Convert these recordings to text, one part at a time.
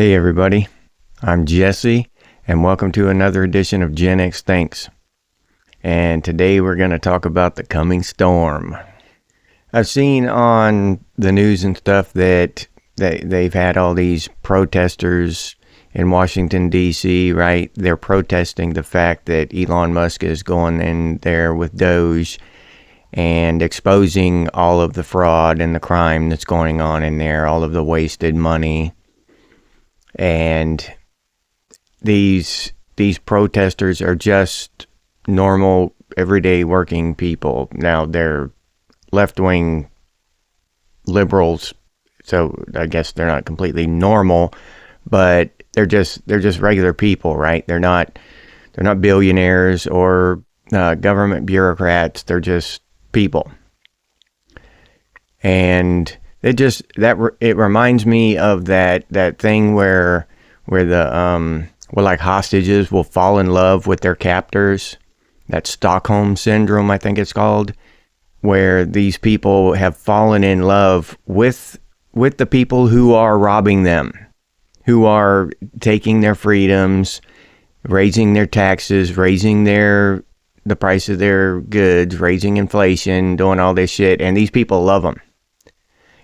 Hey everybody, I'm Jesse, and welcome to another edition of Gen X Thinks. And today we're going to talk about the coming storm. I've seen on the news and stuff that they've had all these protesters in Washington, D.C., right? They're protesting the fact that Elon Musk is going in there with Doge and exposing all of the fraud and the crime that's going on in there, all of the wasted money. And these protesters are just normal, everyday working people. Now, they're left-wing liberals, so I guess they're not completely normal, but they're just regular people, right? They're not billionaires or government bureaucrats. They're just people. And it reminds me of that thing where like hostages will fall in love with their captors. That Stockholm syndrome, I think it's called, where these people have fallen in love with the people who are robbing them, who are taking their freedoms, raising their taxes, raising the price of their goods, raising inflation, doing all this shit, and these people love them.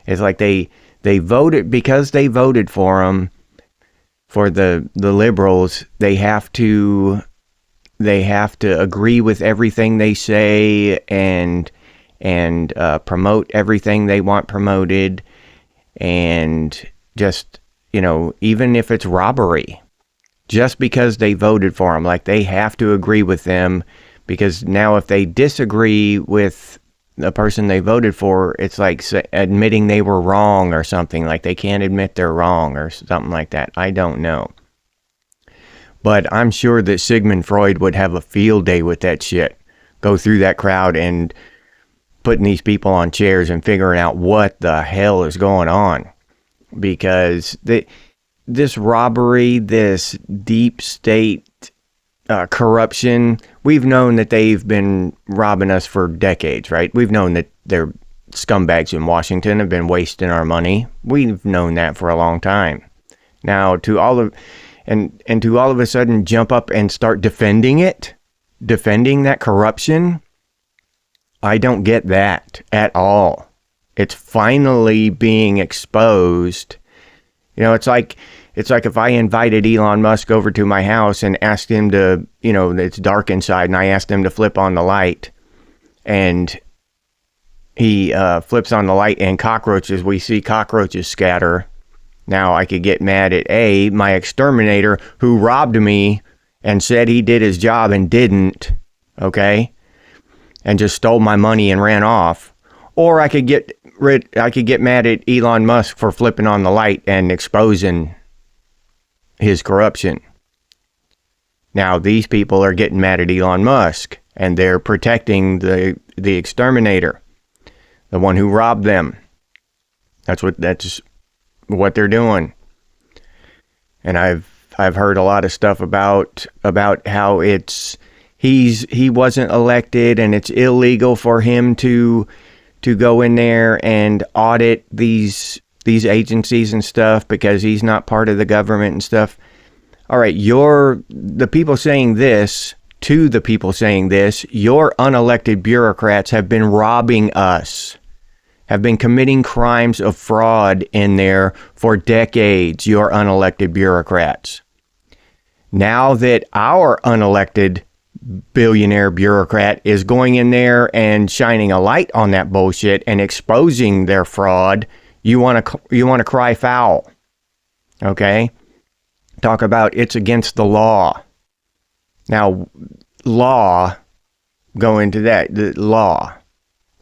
It's like they voted, because they voted for them, for the liberals. They have to agree with everything they say and promote everything they want promoted, and just, even if it's robbery, just because they voted for them, like they have to agree with them, because now if they disagree with the person they voted for, it's like admitting they were wrong or something. Like they can't admit they're wrong or something like that. I don't know. But I'm sure that Sigmund Freud would have a field day with that shit. Go through that crowd and putting these people on chairs and figuring out what the hell is going on. Because this robbery, this deep state corruption, we've known that they've been robbing us for decades, right? We've known that they're scumbags in Washington, have been wasting our money. We've known that for a long time. Now, to all of a sudden jump up and start defending that corruption, I don't get that at all. It's finally being exposed. It's like if I invited Elon Musk over to my house and asked him to, it's dark inside, and I asked him to flip on the light, and he flips on the light, and we see cockroaches scatter. Now I could get mad at my exterminator who robbed me and said he did his job and didn't, okay? And just stole my money and ran off. Or I could get mad at Elon Musk for flipping on the light and exposing his corruption. Now these people are getting mad at Elon Musk, and they're protecting the exterminator, the one who robbed them. That's what they're doing. And I've heard a lot of stuff about how he wasn't elected, and it's illegal for him to go in there and audit these agencies and stuff because he's not part of the government and stuff. All right, the people saying this, your unelected bureaucrats have been robbing us, have been committing crimes of fraud in there for decades, your unelected bureaucrats. Now that our unelected billionaire bureaucrat is going in there and shining a light on that bullshit and exposing their fraud, you want to cry foul. Okay? Talk about it's against the law. Now, go into that. The law.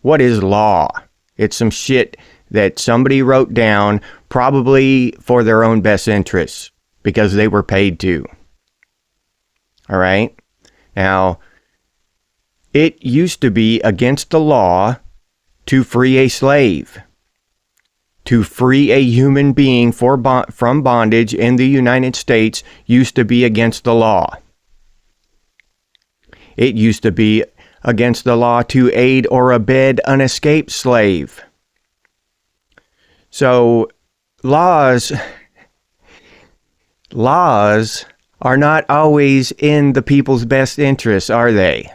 What is law? It's some shit that somebody wrote down, probably for their own best interests, because they were paid to. All right? Now, it used to be against the law to free a slave. To free a human being from bondage in the United States used to be against the law. It used to be against the law to aid or abet an escaped slave. So laws laws are not always in the people's best interests, are they?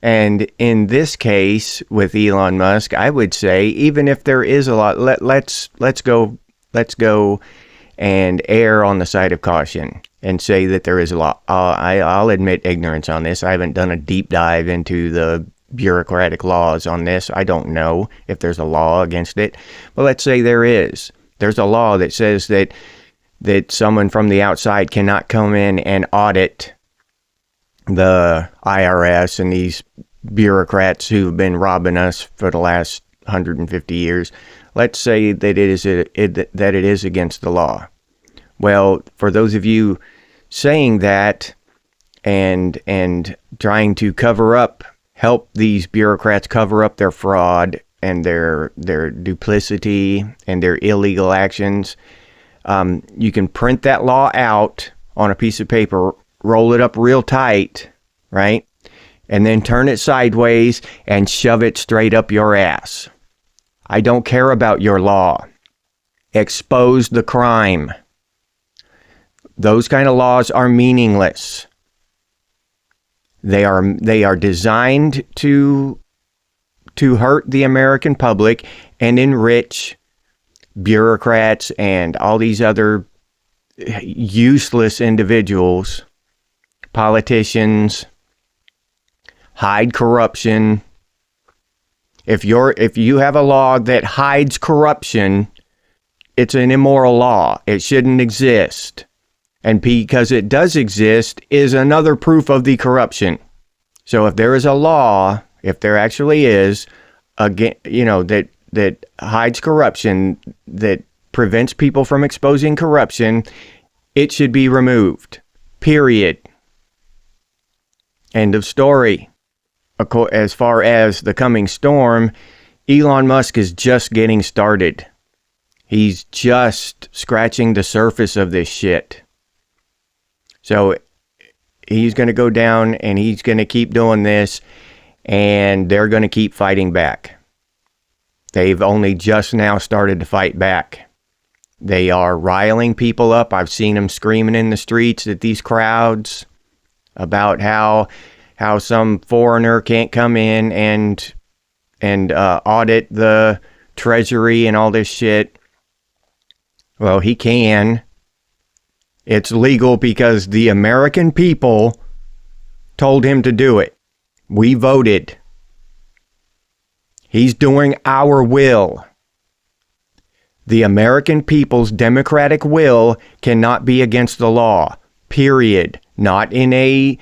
And in this case with Elon Musk, I would say even if there is a law, let's go and err on the side of caution and say that there is a law. I'll admit ignorance on this. I haven't done a deep dive into the bureaucratic laws on this. I don't know if there's a law against it. But let's say there is. There's a law that says that someone from the outside cannot come in and audit the IRS and these bureaucrats who've been robbing us for the last 150 years. Let's say that it is against the law. Well, for those of you saying that and trying to help these bureaucrats cover up their fraud and their duplicity and their illegal actions, you can print that law out on a piece of paper, roll it up real tight, right? And then turn it sideways and shove it straight up your ass. I don't care about your law. Expose the crime. Those kind of laws are meaningless. They are designed to hurt the American public and enrich bureaucrats and all these other useless individuals, politicians, hide corruption. If you have a law that hides corruption, it's an immoral law. It shouldn't exist. And because it does exist is another proof of the corruption. So if there is a law, if there actually is, again, that hides corruption, that prevents people from exposing corruption, it should be removed. Period. End of story. As far as the coming storm, Elon Musk is just getting started. He's just scratching the surface of this shit. So he's going to go down and he's going to keep doing this, and they're going to keep fighting back. They've only just now started to fight back. They are riling people up. I've seen them screaming in the streets at these crowds about how some foreigner can't come in and audit the treasury and all this shit. Well, he can. It's legal because the American people told him to do it. We voted. He's doing our will. The American people's democratic will cannot be against the law. Period. Not in a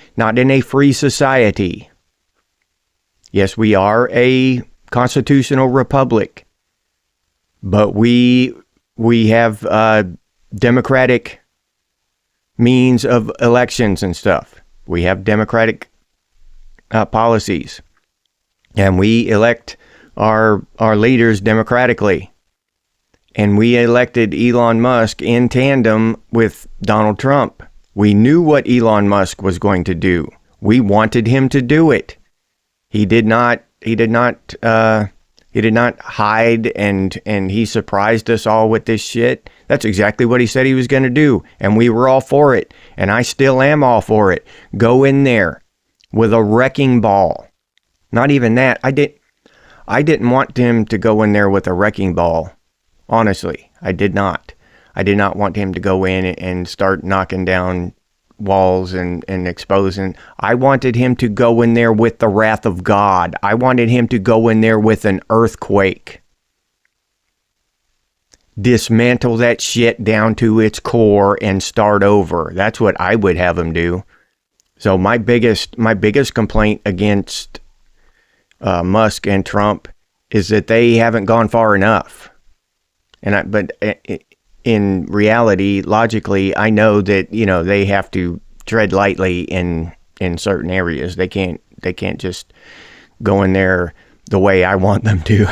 free society. Yes, we are a constitutional republic, but we have democratic means of elections and stuff. We have democratic policies, and we elect our leaders democratically. And we elected Elon Musk in tandem with Donald Trump. We knew what Elon Musk was going to do. We wanted him to do it. He did not hide and he surprised us all with this shit. That's exactly what he said he was going to do. And we were all for it. And I still am all for it. Go in there with a wrecking ball. Not even that. I didn't want him to go in there with a wrecking ball. Honestly, I did not. I did not want him to go in and start knocking down walls and exposing. I wanted him to go in there with the wrath of God. I wanted him to go in there with an earthquake. Dismantle that shit down to its core and start over. That's what I would have him do. So my biggest complaint against Musk and Trump is that they haven't gone far enough. But in reality, logically, I know that they have to tread lightly in certain areas. They can't just go in there the way I want them to.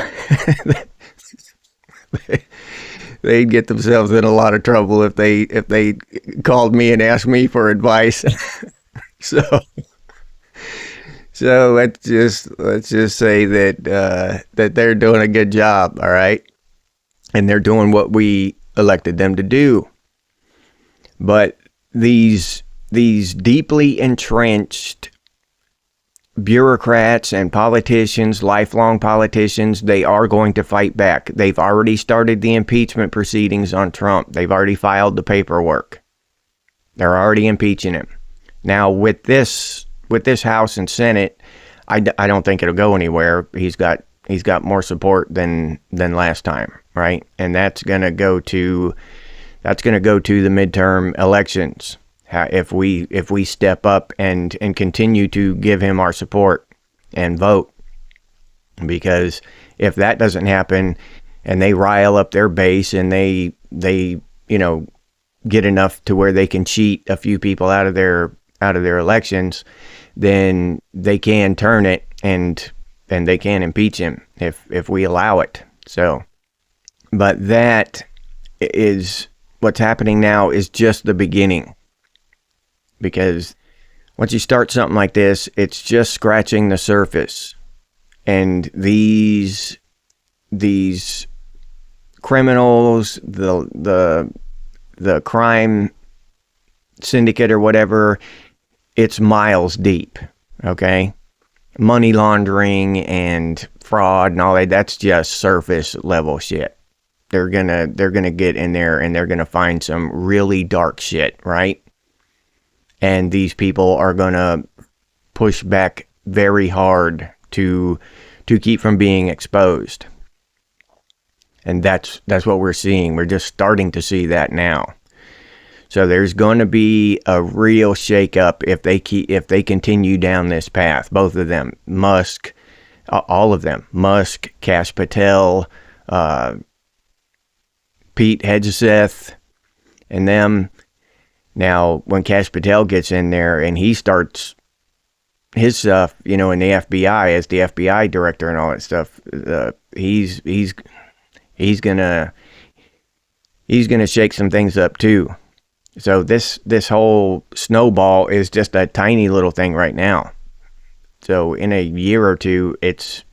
They'd get themselves in a lot of trouble if they called me and asked me for advice. So let's just say that they're doing a good job, all right, and they're doing what we elected them to do. But these deeply entrenched bureaucrats and politicians, lifelong politicians, they are going to fight back. They've already started the impeachment proceedings on Trump. They've already filed the paperwork. They're already impeaching him. Now with this House and Senate, I don't think it'll go anywhere. He's got more support than last time, right? And that's gonna go to the midterm elections. If we step up and continue to give him our support and vote, because if that doesn't happen and they rile up their base and they get enough to where they can cheat a few people out of their elections, then they can turn it and they can impeach him if we allow it. So, but that is what's happening now is just the beginning. Because once you start something like this, it's just scratching the surface. And these criminals, the crime syndicate or whatever, it's miles deep, okay? Money laundering and fraud and all that, that's just surface level shit. They're gonna get in there and they're gonna find some really dark shit, right? And these people are gonna push back very hard to keep from being exposed. And that's what we're seeing. We're just starting to see that now. So there's going to be a real shakeup if they continue down this path. Both of them, Musk, all of them, Musk, Kash Patel, Pete Hegseth, and them. Now, when Kash Patel gets in there and he starts his stuff, in the FBI as the FBI director and all that stuff, he's gonna shake some things up too. So this whole snowball is just a tiny little thing right now. So in a year or two, it's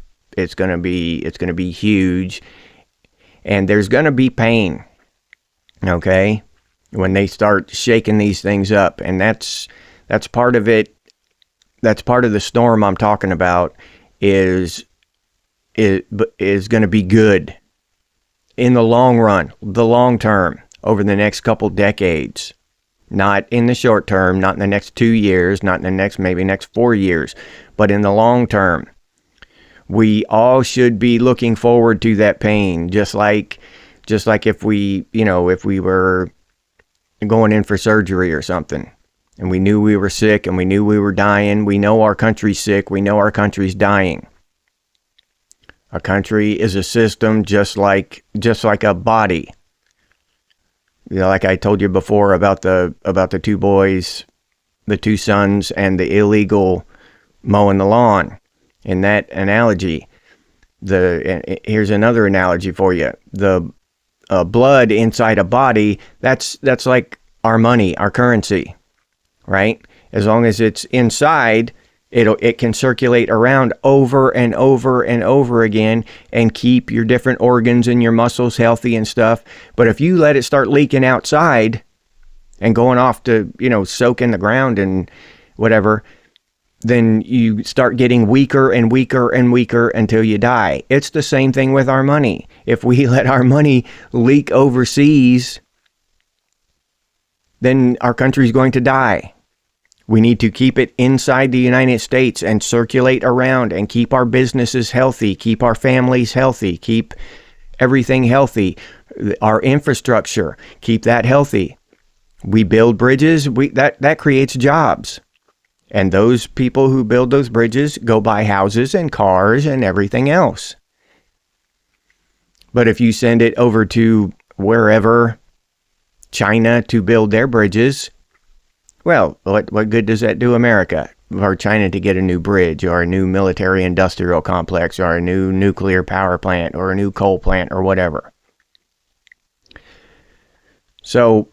gonna be huge, and there's gonna be pain. Okay, when they start shaking these things up, and that's part of it. That's part of the storm I'm talking about. Is going to be good in the long run, the long term, over the next couple decades. Not in the short term, not in the next 2 years, not in the next 4 years, but in the long term. We all should be looking forward to that pain, just like if we were going in for surgery or something, and we knew we were sick and we knew we were dying. We know our country's sick. We know our country's dying. A country is a system, just like a body. Like I told you before about the two boys, the two sons, and the illegal mowing the lawn. In that analogy, here's another analogy for you. The blood inside a body, that's like our money, our currency, right? As long as it's inside, it can circulate around over and over and over again and keep your different organs and your muscles healthy and stuff. But if you let it start leaking outside and going off to, soak in the ground and whatever, then you start getting weaker and weaker and weaker until you die. It's the same thing with our money. If we let our money leak overseas, then our country's going to die. We need to keep it inside the United States and circulate around and keep our businesses healthy, keep our families healthy, keep everything healthy, our infrastructure, keep that healthy. We build bridges, that creates jobs. And those people who build those bridges go buy houses and cars and everything else. But if you send it over to wherever, China, to build their bridges, well, what good does that do America? Or China to get a new bridge or a new military industrial complex or a new nuclear power plant or a new coal plant or whatever. So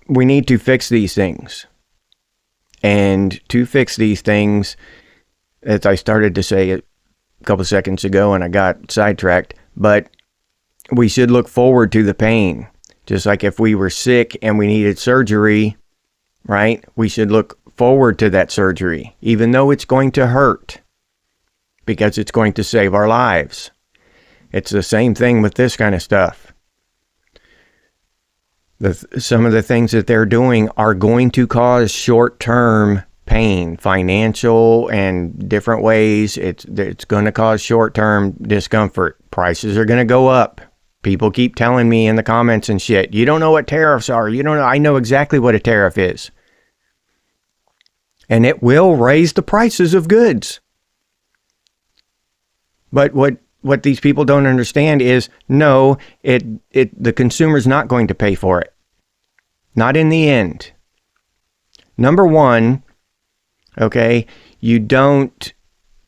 we need to fix these things. And to fix these things, as I started to say a couple seconds ago and I got sidetracked, but we should look forward to the pain. Just like if we were sick and we needed surgery, right? We should look forward to that surgery, even though it's going to hurt, because it's going to save our lives. It's the same thing with this kind of stuff. Some of the things that they're doing are going to cause short-term pain, financial and different ways. It's going to cause short-term discomfort. Prices are going to go up. People keep telling me in the comments and shit, you don't know what tariffs are. You don't know. I know exactly what a tariff is. And it will raise the prices of goods. But what these people don't understand is, no, the consumer's not going to pay for it. Not in the end. Number one, okay, you don't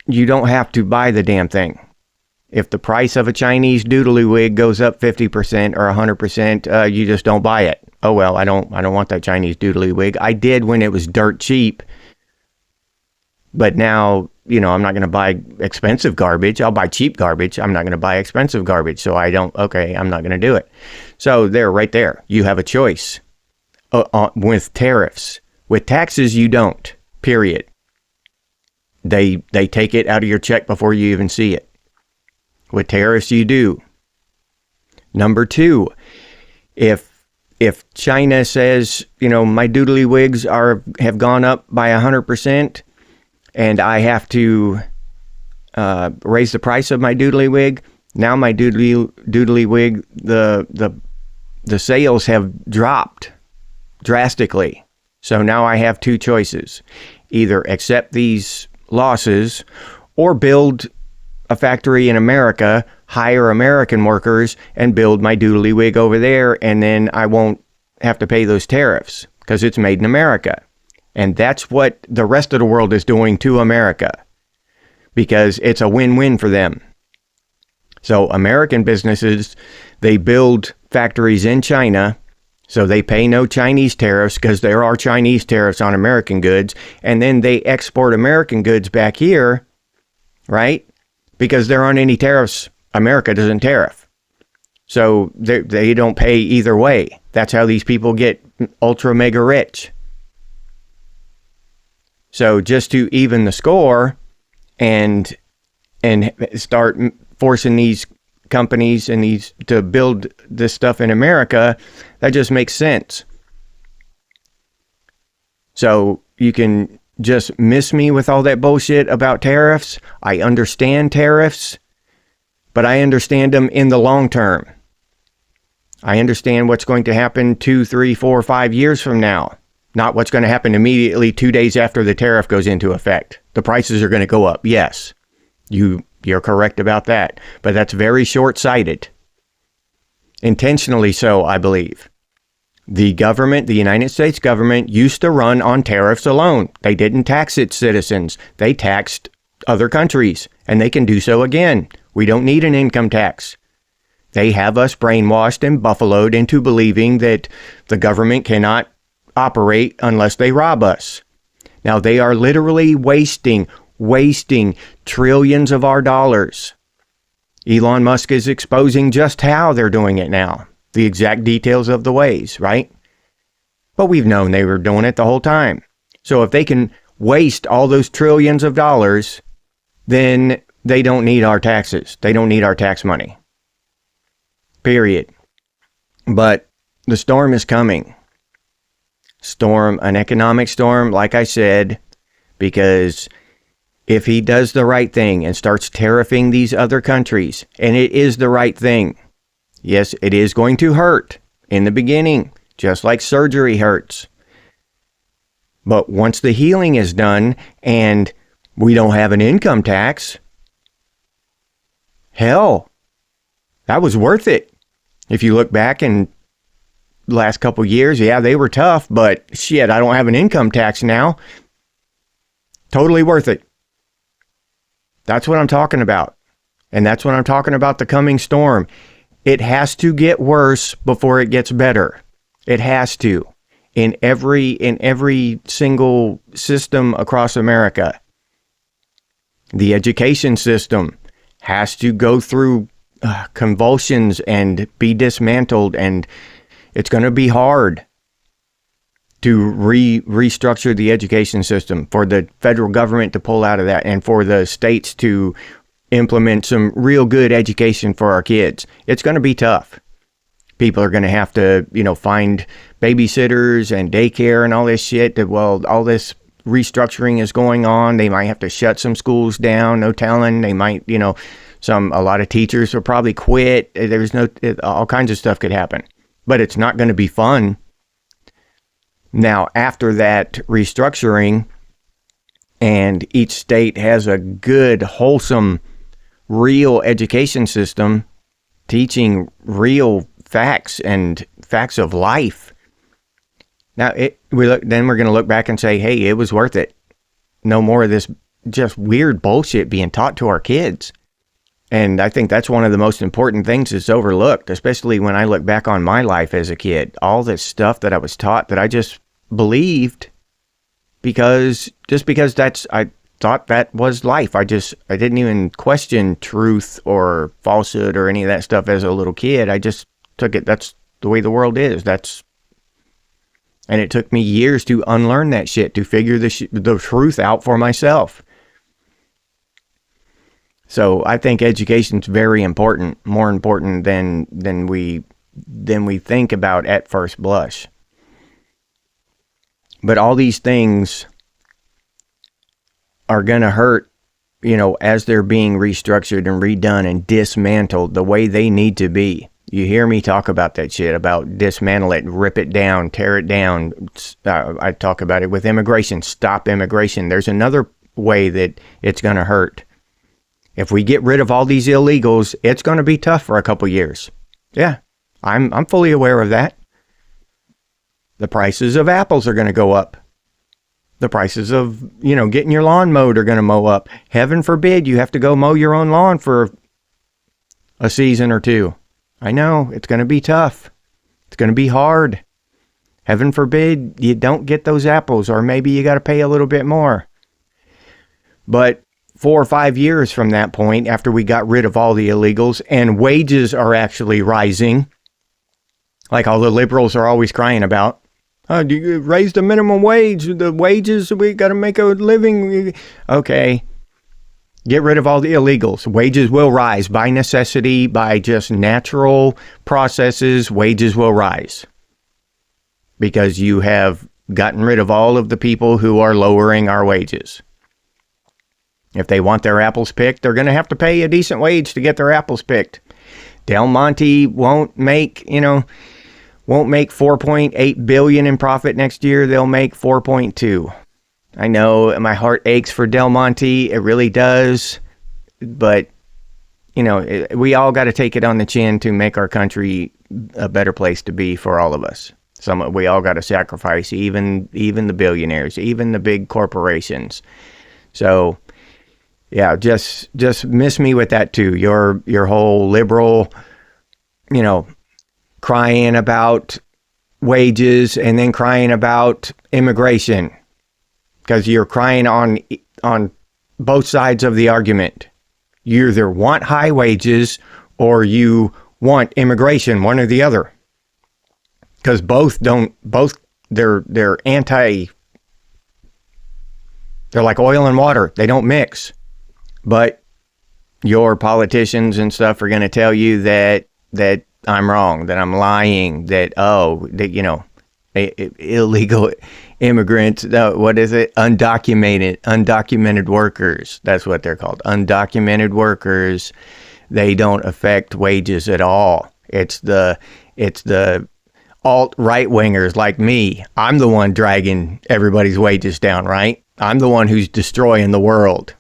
have to buy the damn thing. If the price of a Chinese doodly wig goes up 50% or 100%, you just don't buy it. Oh well, I don't want that Chinese doodly wig. I did when it was dirt cheap. But now, I'm not going to buy expensive garbage. I'll buy cheap garbage. I'm not going to buy expensive garbage. So I'm not going to do it. So right there, you have a choice with tariffs. With taxes, you don't, period. They take it out of your check before you even see it. With tariffs, you do. Number two, if China says, my doodly wigs have gone up by 100%, and I have to raise the price of my doodly wig, now my doodly wig, the sales have dropped drastically. So now I have two choices: either accept these losses or build a factory in America, hire American workers, and build my doodly wig over there, and then I won't have to pay those tariffs because it's made in America. And that's what the rest of the world is doing to America, because it's a win-win for them. So American businesses, they build factories in China, so they pay no Chinese tariffs because there are Chinese tariffs on American goods, and then they export American goods back here, right? Because there aren't any tariffs. America doesn't tariff. So they don't pay either way. That's how these people get ultra mega rich. So just to even the score and start forcing these companies and these to build this stuff in America, that just makes sense. So you can just miss me with all that bullshit about tariffs. I understand tariffs, but I understand them in the long term. I understand what's going to happen 2, 3, 4, 5 years from now. Not what's going to happen immediately 2 days after the tariff goes into effect. The prices are going to go up. Yes, you're correct about that. But that's very short-sighted. Intentionally so, I believe. The government, the United States government, used to run on tariffs alone. They didn't tax its citizens. They taxed other countries, and they can do so again. We don't need an income tax. They have us brainwashed and buffaloed into believing that the government cannot operate unless they rob us. Now, they are literally wasting trillions of our dollars. Elon Musk is exposing just how they're doing it now. The exact details of the ways, right? But we've known they were doing it the whole time. So if they can waste all those trillions of dollars, then they don't need our taxes. They don't need our tax money. Period. But the storm is coming. An economic storm, like I said, because if he does the right thing and starts tariffing these other countries, and it is the right thing, yes, it is going to hurt in the beginning, just like surgery hurts. But once the healing is done and we don't have an income tax, hell, that was worth it. If you look back in the last couple years, yeah, they were tough, but shit, I don't have an income tax now. Totally worth it. That's what I'm talking about. And that's what I'm talking about, the coming storm. It has to get worse before it gets better. It has to. In every single system across America. The education system has to go through convulsions and be dismantled, and It's going to be hard to restructure the education system, for the federal government to pull out of that, and for the states to implement some real good education for our kids. It's going to be tough. People are going to have to, find babysitters and daycare and all this shit. All this restructuring is going on. They might have to shut some schools down. No telling. They might, a lot of teachers will probably quit. All kinds of stuff could happen. But it's not going to be fun. Now, after that restructuring, and each state has a good, wholesome, real education system teaching real facts and facts of life. Now, we're going to look back and say, hey, it was worth it. No more of this just weird bullshit being taught to our kids. And I think that's one of the most important things that's overlooked, especially when I look back on my life as a kid. All this stuff that I was taught that I just believed because I thought that was life. I didn't even question truth or falsehood or any of that stuff as a little kid. I just took it, that's the way the world is. And it took me years to unlearn that shit, to figure the truth out for myself. So I think education's very important, more important than we think about at first blush. But all these things are going to hurt, as they're being restructured and redone and dismantled the way they need to be. You hear me talk about that shit, about dismantle it, rip it down, tear it down. I talk about it with immigration, stop immigration. There's another way that it's going to hurt. If we get rid of all these illegals, it's going to be tough for a couple years. Yeah, I'm fully aware of that. The prices of apples are going to go up. The prices of, getting your lawn mowed are going to mow up. Heaven forbid you have to go mow your own lawn for a season or two. I know, it's going to be tough. It's going to be hard. Heaven forbid you don't get those apples, or maybe you got to pay a little bit more. But 4 or 5 years from that point, after we got rid of all the illegals and wages are actually rising, like all the liberals are always crying about, do you raise the minimum wage? The wages, we got to make a living. Okay. Get rid of all the illegals. Wages will rise by necessity, by just natural processes. Wages will rise because you have gotten rid of all of the people who are lowering our wages. If they want their apples picked, they're going to have to pay a decent wage to get their apples picked. Del Monte won't make 4.8 billion in profit next year. They'll make 4.2. I know my heart aches for Del Monte. It really does. But, we all got to take it on the chin to make our country a better place to be for all of us. We all got to sacrifice, even the billionaires, even the big corporations. So, yeah, just miss me with that too. Your whole liberal, crying about wages and then crying about immigration. Because you're crying on both sides of the argument. You either want high wages or you want immigration, one or the other. Because they're like oil and water. They don't mix. But your politicians and stuff are going to tell you that I'm wrong, that I'm lying, that illegal immigrants, what is it? Undocumented workers. That's what they're called. Undocumented workers. They don't affect wages at all. It's the alt right wingers like me. I'm the one dragging everybody's wages down, right? I'm the one who's destroying the world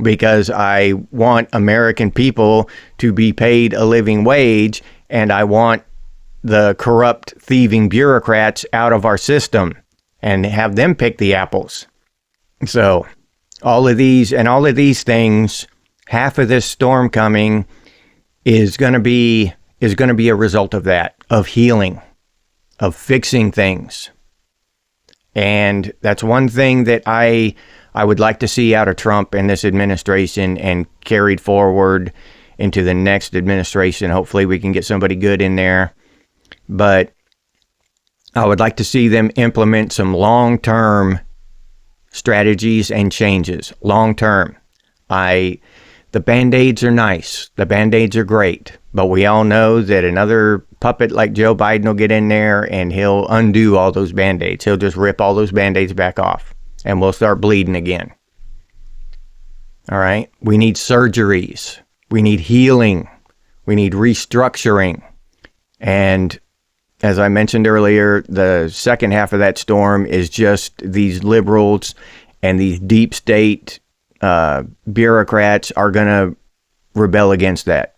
because I want American people to be paid a living wage, and I want the corrupt, thieving bureaucrats out of our system and have them pick the apples. So all of these things, half of this storm coming is going to be a result of that, of healing, of fixing things. And that's one thing that I would like to see out of Trump and this administration and carried forward into the next administration. Hopefully we can get somebody good in there. but I would like to see them implement some long-term strategies and changes. Long-term. The Band-Aids are nice. The Band-Aids are great. But we all know that another puppet like Joe Biden will get in there and he'll undo all those Band-Aids. He'll just rip all those Band-Aids back off and we'll start bleeding again. All right? We need surgeries. We need healing. We need restructuring. And as I mentioned earlier, the second half of that storm is just these liberals and these deep state bureaucrats are going to rebel against that.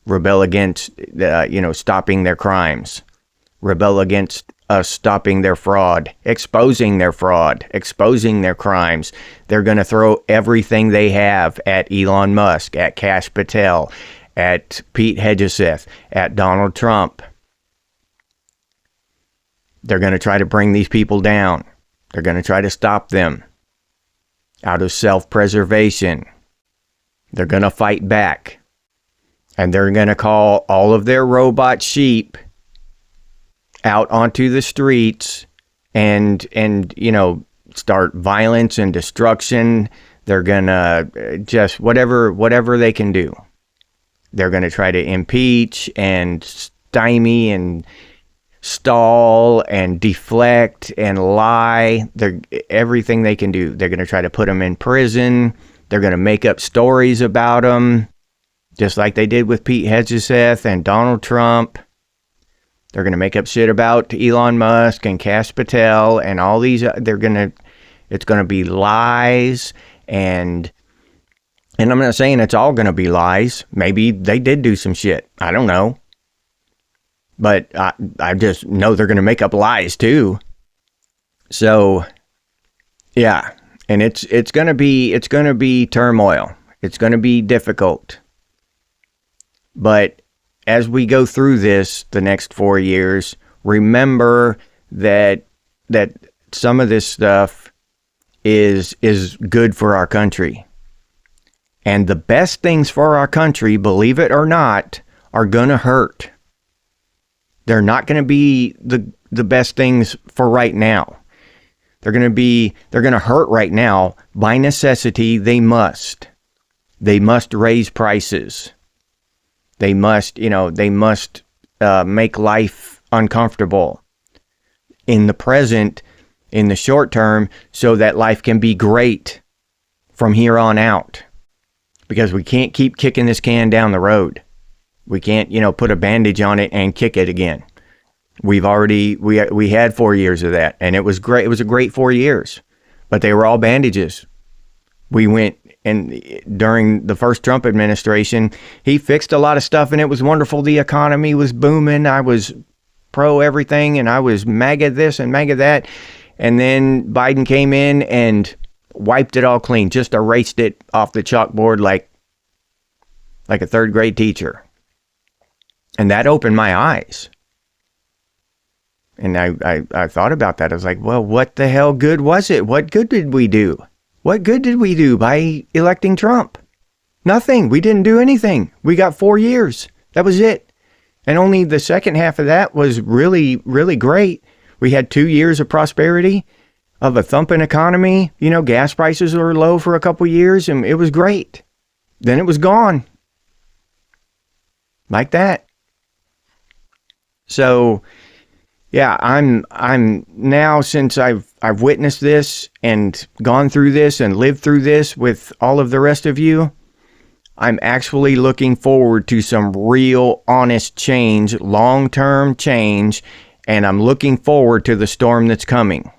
Rebel against, stopping their crimes. Rebel against us stopping their fraud, exposing their crimes. They're going to throw everything they have at Elon Musk, at Kash Patel, at Pete Hegseth, at Donald Trump. They're going to try to bring these people down. They're going to try to stop them out of self-preservation. They're going to fight back. And they're going to call all of their robot sheep out onto the streets and start violence and destruction. They're going to just whatever they can do. They're going to try to impeach and stymie and stall and deflect and lie. Everything they can do. They're going to try to put them in prison. They're going to make up stories about them, just like they did with Pete Hegseth and Donald Trump. They're going to make up shit about Elon Musk and Kash Patel and all these. It's going to be lies, and I'm not saying it's all going to be lies. Maybe they did do some shit. I don't know. But I just know they're going to make up lies too. So, yeah, and it's going to be turmoil. It's going to be difficult. But as we go through this, the next 4 years, remember that some of this stuff is good for our country. And the best things for our country, believe it or not, are going to hurt. They're not going to be the best things for right now. They're going to hurt right now. By necessity, they must raise prices. They must make life uncomfortable in the present, in the short term, so that life can be great from here on out. Because we can't keep kicking this can down the road. We can't, put a bandage on it and kick it again. We had 4 years of that, and it was great. It was a great 4 years, but they were all bandages. We went, and during the first Trump administration, he fixed a lot of stuff, and it was wonderful. The economy was booming. I was pro everything, and I was MAGA this and MAGA that. And then Biden came in and wiped it all clean, just erased it off the chalkboard like a third grade teacher. And that opened my eyes. And I thought about that. I was like, well, what the hell good was it? What good did we do? What good did we do by electing Trump? Nothing. We didn't do anything. We got 4 years. That was it. And only the second half of that was really, really great. We had 2 years of prosperity, of a thumping economy. Gas prices were low for a couple years, and it was great. Then it was gone. Like that. So, yeah, I'm now, since I've witnessed this and gone through this and lived through this with all of the rest of you, I'm actually looking forward to some real honest change, long-term change, and I'm looking forward to the storm that's coming.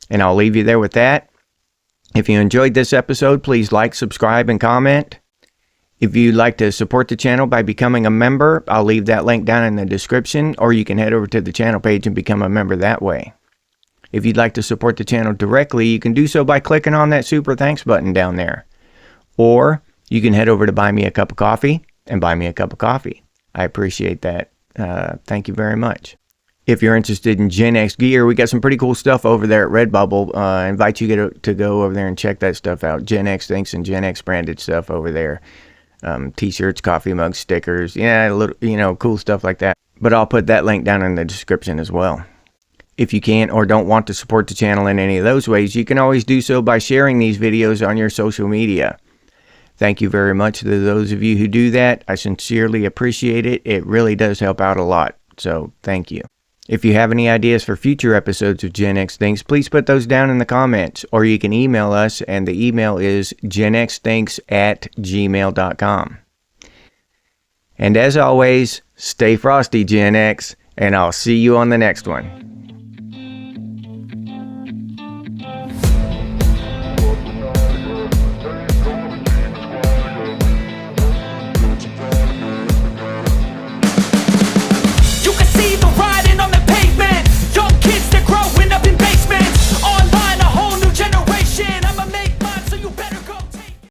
And I'll leave you there with that. If you enjoyed this episode, please like, subscribe, and comment. If you'd like to support the channel by becoming a member, I'll leave that link down in the description, or you can head over to the channel page and become a member that way. If you'd like to support the channel directly, you can do so by clicking on that super thanks button down there. Or you can head over to Buy Me a Cup of Coffee and buy me a cup of coffee. I appreciate that. Thank you very much. If you're interested in Gen X gear, we got some pretty cool stuff over there at Redbubble. I invite you to go over there and check that stuff out. Gen X Thinks and Gen X branded stuff over there. T-shirts, coffee mugs, stickers, yeah, a little, cool stuff like that. but I'll put that link down in the description as well. If you can't or don't want to support the channel in any of those ways, you can always do so by sharing these videos on your social media. Thank you very much to those of you who do that. I sincerely appreciate it. It really does help out a lot. So thank you. If you have any ideas for future episodes of Gen X Thinks, please put those down in the comments, or you can email us, and the email is genxthinks@gmail.com. And as always, stay frosty, Gen X, and I'll see you on the next one.